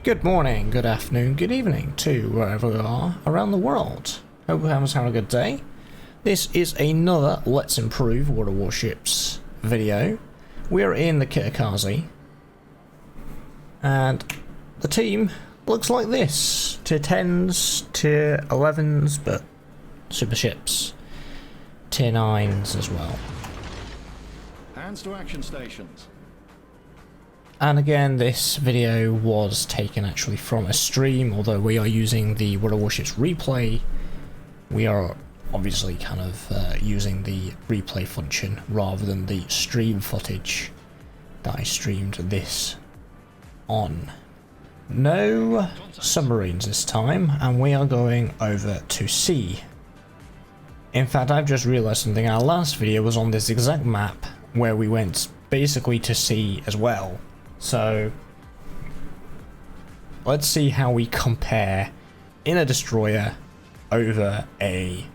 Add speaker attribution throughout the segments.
Speaker 1: Good morning, good afternoon, good evening to wherever you are around the world. Hope everyone's having a good day. This is another Let's Improve World of Warships video. We're in the Kitakaze, and the team looks like this. Tier 10s, Tier 11s, but super ships. Tier 9s as well.
Speaker 2: Hands to action stations.
Speaker 1: And again, this video was taken actually from a stream, although we are using the World of Warships replay. We are obviously kind of using the replay function rather than the stream footage that I streamed this on. No submarines this time, and we are going over to sea. In fact, I've just realised something. Our last video was on this exact map where we went basically to sea as well. So let's see how we compare in a destroyer over a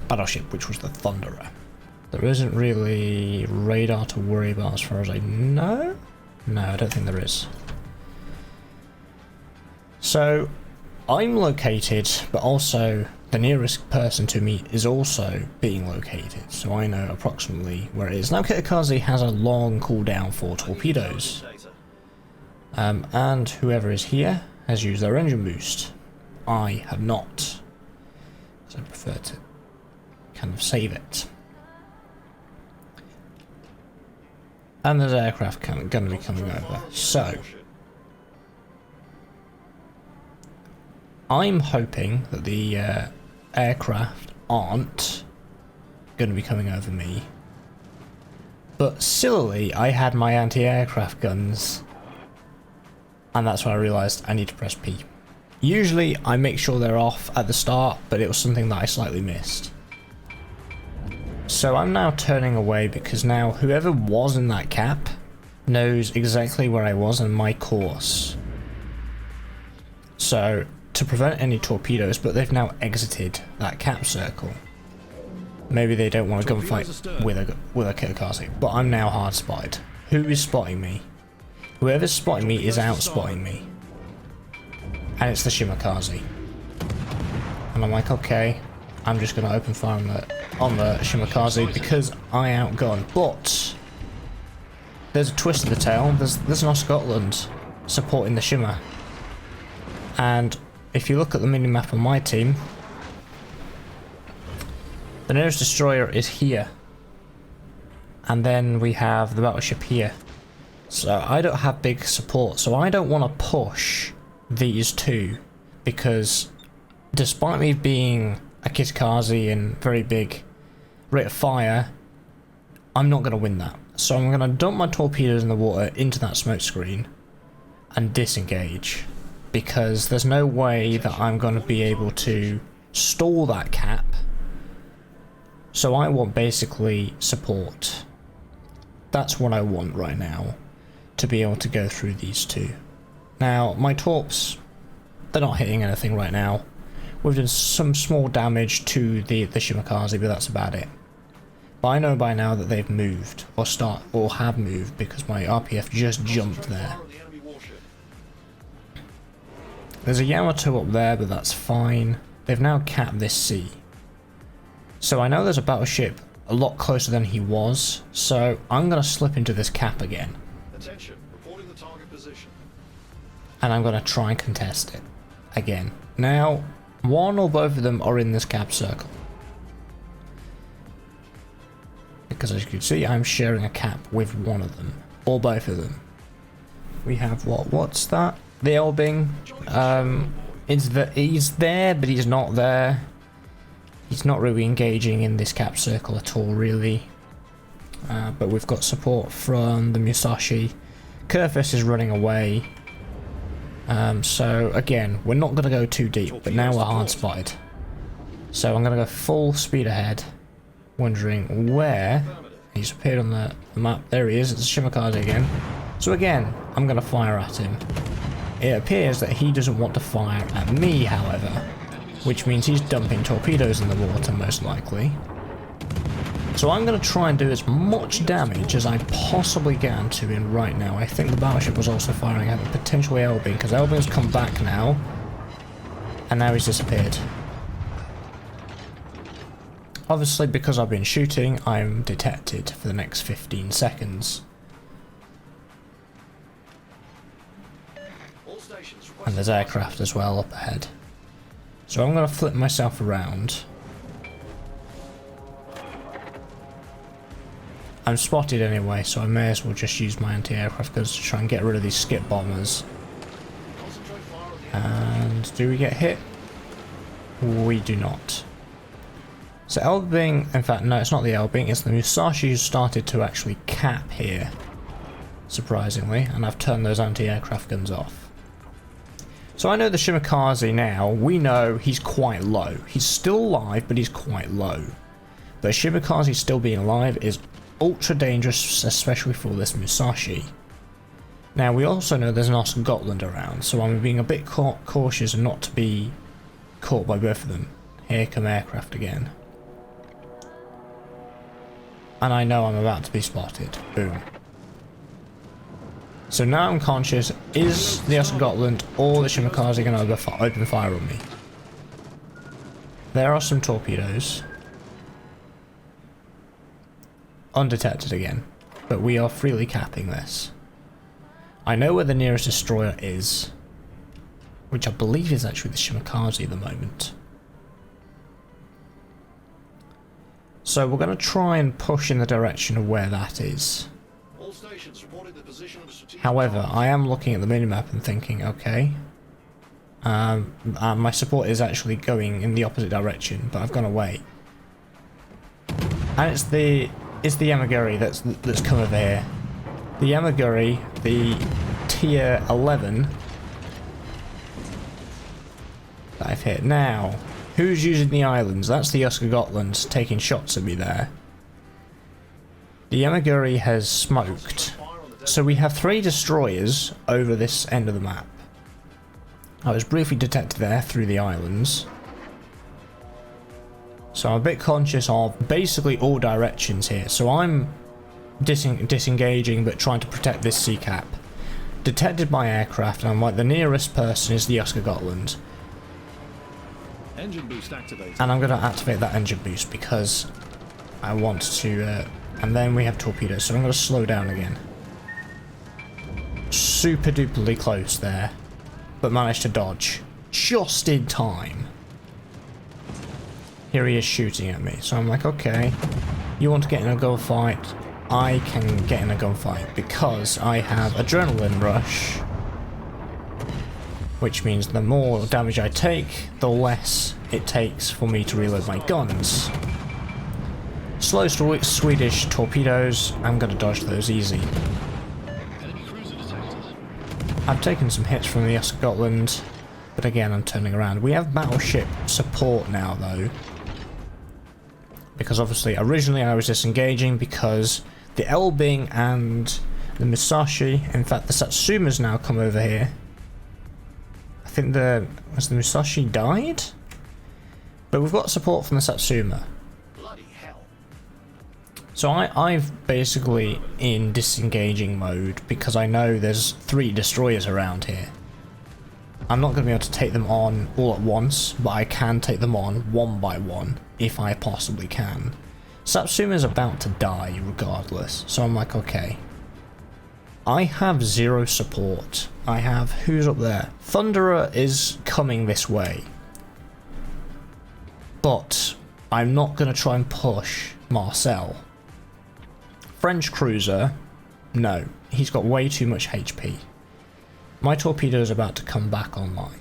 Speaker 1: battleship, which was the Thunderer. There isn't really radar to worry about as far as I know. No, I don't think there is. So I'm located, but also the nearest person to me is also being located, so I know approximately where it is. Now Kitakaze has a long cooldown for torpedoes, and whoever is here has used their engine boost. I have not, so I prefer to kind of save it. And there's aircraft going to be coming over, so I'm hoping that the aircraft aren't going to be coming over me. But sillily, I had my anti-aircraft guns, and that's when I realised I need to press P. Usually I make sure they're off at the start, but it was something that I slightly missed. So I'm now turning away because now whoever was in that cap knows exactly where I was and my course. So to prevent any torpedoes, but they've now exited that cap circle. Maybe they don't want to gunfight with a Kitakaze, but I'm now hard spotted. Who is spotting me? Whoever's spotting me is out spotting me. And it's the Shimakaze. And I'm like, okay, I'm just going to open fire on the Shimakaze because I outgun. But there's a twist of the tail. There's North Scotland supporting the Shimmer. And if you look at the mini-map on my team, the nearest destroyer is here. And then we have the battleship here. So I don't have big support, so I don't want to push these two, because despite me being a Kitakaze and very big rate of fire, I'm not going to win that. So I'm going to dump my torpedoes in the water into that smoke screen and disengage, because there's no way that I'm going to be able to stall that cap. So I want basically support. That's what I want right now, to be able to go through these two. Now my torps, they're not hitting anything right now. We've done some small damage to the Shimakaze, but that's about it. But I know by now that they've moved, or have moved, because my RPF just jumped there. There's a Yamato up there, but that's fine. They've now capped this sea. So I know there's a battleship a lot closer than he was, so I'm going to slip into this cap again.
Speaker 2: Attention, reporting the target position.
Speaker 1: And I'm going to try and contest it again. Now, one or both of them are in this cap circle. Because as you can see, I'm sharing a cap with one of them, or both of them. We have what's that? The Elbing. He's there, but he's not there. He's not really engaging in this cap circle at all, really. But we've got support from the Musashi. Kurfürst is running away. So again, we're not going to go too deep, but now we're hard spotted. So I'm going to go full speed ahead, wondering where he's appeared on the map. There he is. It's Shimakaze again. So again, I'm going to fire at him. It appears that he doesn't want to fire at me, however, which means he's dumping torpedoes in the water, most likely. So I'm going to try and do as much damage as I possibly can to him right now. I think the battleship was also firing at potentially Elbing, because Elbing's come back now. And now he's disappeared. Obviously, because I've been shooting, I'm detected for the next 15 seconds. And there's aircraft as well up ahead. So I'm going to flip myself around. I'm spotted anyway, so I may as well just use my anti-aircraft guns to try and get rid of these skip bombers. And do we get hit? We do not. So Elbing, in fact no, it's not the Elbing, it's the Musashi who started to actually cap here. Surprisingly, and I've turned those anti-aircraft guns off. So I know the Shimakaze now, we know he's quite low. He's still alive, but he's quite low. But Shimakaze still being alive is ultra dangerous, especially for this Musashi. Now we also know there's an Oscar Gotland around, so I'm being a bit cautious and not to be caught by both of them. Here come aircraft again. And I know I'm about to be spotted. Boom. So now I'm conscious, is the Oscar Gotland or the Shimakaze going to open fire on me? There are some torpedoes. Undetected again, but we are freely capping this. I know where the nearest destroyer is, which I believe is actually the Shimakaze at the moment. So we're going to try and push in the direction of where that is.
Speaker 2: All stations reported the position of strategic
Speaker 1: However,
Speaker 2: targets.
Speaker 1: I am looking at the minimap and thinking, okay, my support is actually going in the opposite direction, but I've gone away. And it's the Yamaguri that's come over here. The Yamaguri, the tier 11 that I've hit. Now, who's using the islands? That's the Oscar Gotland taking shots at me there. The Yamaguri has smoked. So we have 3 destroyers over this end of the map. I was briefly detected there through the islands. So I'm a bit conscious of basically all directions here. So I'm disengaging but trying to protect this sea cap. Detected by aircraft, and I'm like, the nearest person is the Oscar Gotland.
Speaker 2: Engine boost activated.
Speaker 1: And I'm going to activate that engine boost because I want to... and then we have torpedoes, so I'm going to slow down again. Super duperly close there, but managed to dodge just in time. Here he is shooting at me, so I'm like, okay, you want to get in a gunfight? I can get in a gunfight because I have adrenaline rush, which means the more damage I take, the less it takes for me to reload my guns. Slow Swedish torpedoes, I'm going to dodge those easy. I've taken some hits from the Oscar Gotland, but again I'm turning around. We have battleship support now though, because obviously originally I was disengaging because the Elbing and the Musashi, in fact the Satsuma's now come over here. I think has the Musashi died? But we've got support from the Satsuma.
Speaker 2: Bloody hell.
Speaker 1: So I've basically in disengaging mode because I know there's 3 destroyers around here. I'm not going to be able to take them on all at once, but I can take them on one by one if I possibly can. Satsuma's about to die regardless, so I'm like, okay. I have 0 support. I have, who's up there? Thunderer is coming this way. But I'm not going to try and push Marcel. French cruiser, no. He's got way too much HP. My torpedo is about to come back online.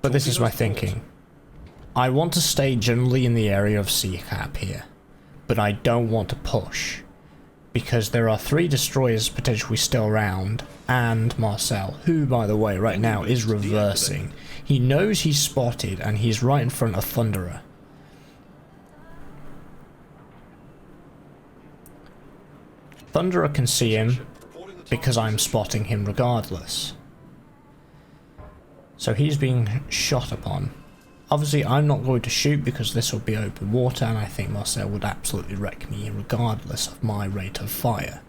Speaker 1: But this is my thinking. I want to stay generally in the area of sea cap here, but I don't want to push because there are 3 destroyers potentially still around and Marcel, who by the way right now is reversing. He knows he's spotted and he's right in front of Thunderer. Thunderer can see him because I'm spotting him regardless. So he's being shot upon. Obviously, I'm not going to shoot because this will be open water, and I think Marcel would absolutely wreck me regardless of my rate of fire.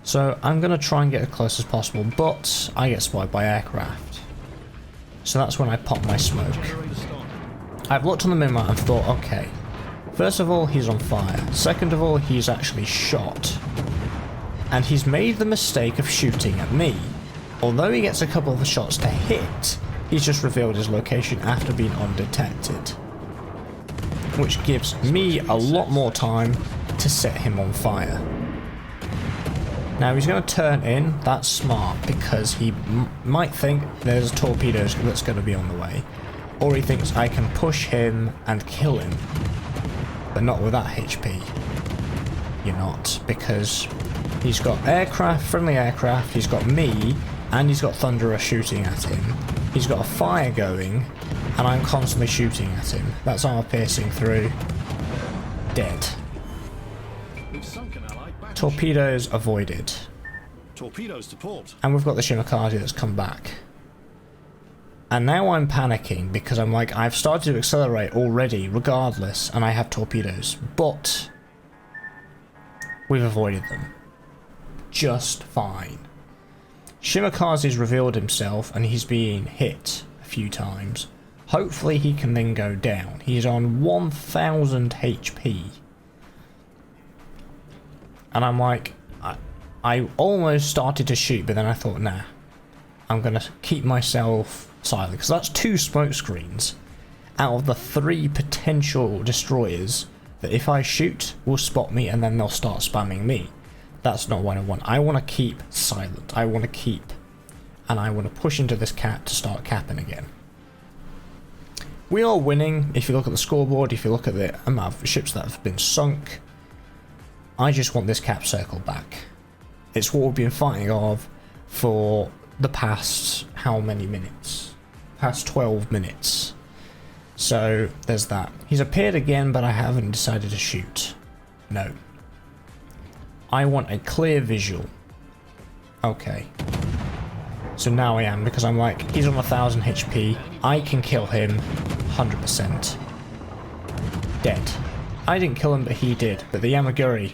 Speaker 1: So I'm going to try and get as close as possible, but I get spotted by aircraft. So that's when I pop my smoke. I've looked on the minimap and thought, okay, first of all, he's on fire. Second of all, he's actually shot. And he's made the mistake of shooting at me. Although he gets a couple of shots to hit, he's just revealed his location after being undetected. Which gives me a lot more time to set him on fire. Now he's going to turn in, that's smart, because he might think there's torpedoes that's going to be on the way. Or he thinks I can push him and kill him. But not with that HP. You're not, because he's got aircraft, friendly aircraft, he's got me, and he's got Thunderer shooting at him. He's got a fire going, and I'm constantly shooting at him. That's armor piercing through. Dead. Torpedoes avoided.
Speaker 2: Torpedoes to port.
Speaker 1: And we've got the Kitakaze that's come back. And now I'm panicking because I'm like, I've started to accelerate already regardless, and I have torpedoes. But we've avoided them. Just fine. Shimakaze's revealed himself and he's being hit a few times. Hopefully he can then go down. He's on 1000 HP. And I'm like, I almost started to shoot, but then I thought, nah, I'm going to keep myself silent. Because that's 2 smoke screens out of the 3 potential destroyers that if I shoot will spot me and then they'll start spamming me. That's not what I want. I want to keep silent. I want to keep, and I want to push into this cap to start capping again. We are winning. If you look at the scoreboard, if you look at the amount of ships that have been sunk, I just want this cap circle back. It's what we've been fighting of for the past how many minutes? Past 12 minutes. So there's that. He's appeared again, but I haven't decided to shoot. No. I want a clear visual. Okay. So now I am, because I'm like, he's on 1000 HP. I can kill him 100%. Dead. I didn't kill him, but he did. But the Yamaguri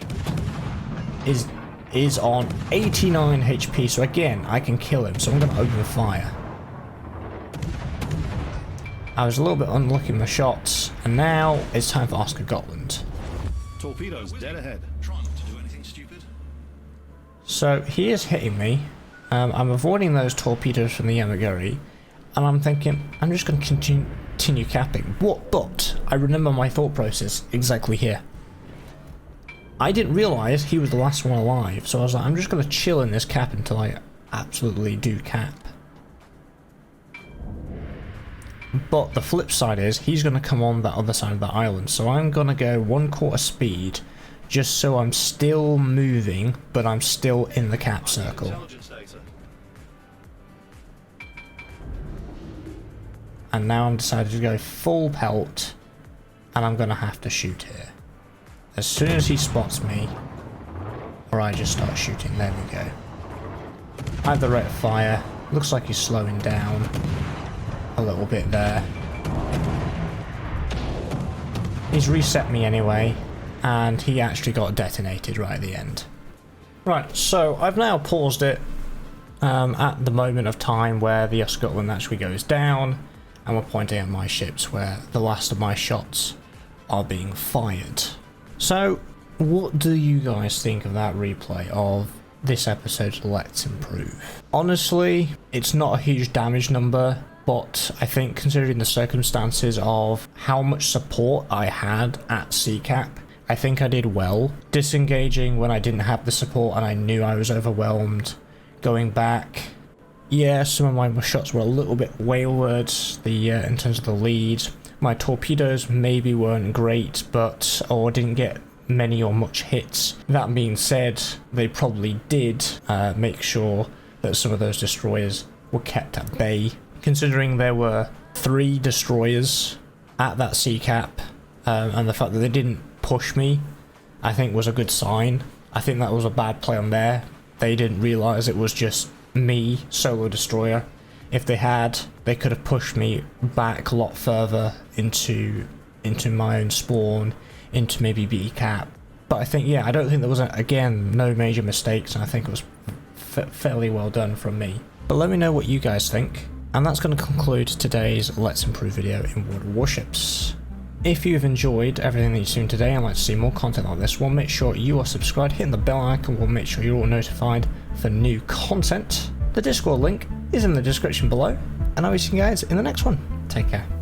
Speaker 1: is on 89 HP. So again, I can kill him. So I'm going to open fire. I was a little bit unlucky in my shots. And now it's time for Oscar Gotland.
Speaker 2: Torpedoes dead ahead. Trying not to do anything stupid.
Speaker 1: So he is hitting me. I'm avoiding those torpedoes from the Yamaguri. And I'm thinking, I'm just going to continue capping. But I remember my thought process exactly here. I didn't realise he was the last one alive. So I was like, I'm just going to chill in this cap until I absolutely do cap. But the flip side is, he's going to come on that other side of the island. So I'm going to go 1/4 speed, just so I'm still moving, but I'm still in the cap circle. And now I'm decided to go full pelt, and I'm going to have to shoot here. As soon as he spots me, or I just start shooting, there we go. I have the rate of fire, looks like he's slowing down a little bit there. He's reset me anyway, and he actually got detonated right at the end. Right, so I've now paused it at the moment of time where the Oscar Gotland actually goes down, and we're pointing at my ships where the last of my shots are being fired. So, what do you guys think of that replay of this episode, Let's Improve? Honestly, it's not a huge damage number, but I think considering the circumstances of how much support I had at CCAP, I think I did well. Disengaging when I didn't have the support and I knew I was overwhelmed. Going back, yeah, some of my shots were a little bit wayward in terms of the lead. My torpedoes maybe weren't great, or didn't get many or much hits. That being said, they probably did make sure that some of those destroyers were kept at bay. Considering there were 3 destroyers at that CCAP, and the fact that they didn't push me, I think was a good sign. I think that was a bad play on there. They didn't realise it was just me solo destroyer. If they had, they could have pushed me back a lot further into my own spawn, into maybe B cap. But I think, yeah, I don't think there was, again, no major mistakes, and I think it was fairly well done from me. But let me know what you guys think, and that's going to conclude today's Let's Improve video in World of Warships. If you've enjoyed everything that you've seen today and like to see more content like this one, make sure you are subscribed, hitting the bell icon will make sure you're all notified for new content. The Discord link is in the description below, and I'll see you guys in the next one. Take care.